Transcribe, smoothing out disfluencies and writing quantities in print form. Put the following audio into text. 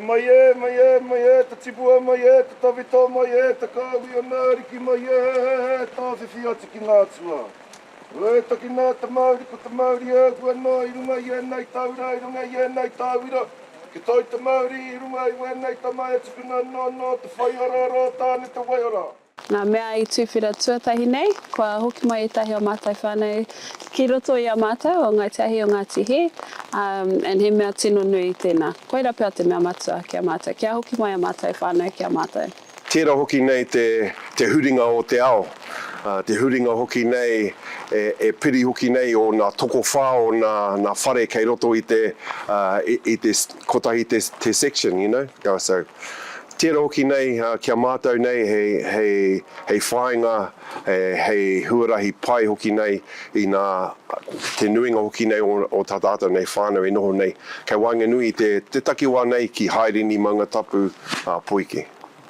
Mai e, ta tipua mai e, ta tawito mai e, ta kāwi o nā riki mai e, tā whiwhi ati ki ngā tua. E taki nā ta Māori ko ta Māori e, kua no i runga i enei taura, i runga i enei tāwira. Ki toi ta Māori i runga i enei ta mai ati kuna no te whai ora tāne te wai ora. Ngā mea i tūwhira tuatahi nei, kua hoki mai i tahi o mātai whānau ki roto i a mātai o ngai tahi o Ngāti He, and he mea tino nui i tēnā. Koira pia te mea matua ki a mātai, kia hoki mai a mātai whānau ki a mātai. Tērā hoki nei te huringa o te ao. Te huringa hoki nei, e piri hoki nei o nā toko whā o nā whare kei roto i te kotahi te section, you know. So, tērā hoki nei, kia mātou nei, hei whāinga, hei huarahi pai hoki nei, i nā te nuinga hoki nei o tā tātou nei whānau e noho nei. Kei wānga nui te takiwā nei ki Hairini maunga tapu Poike.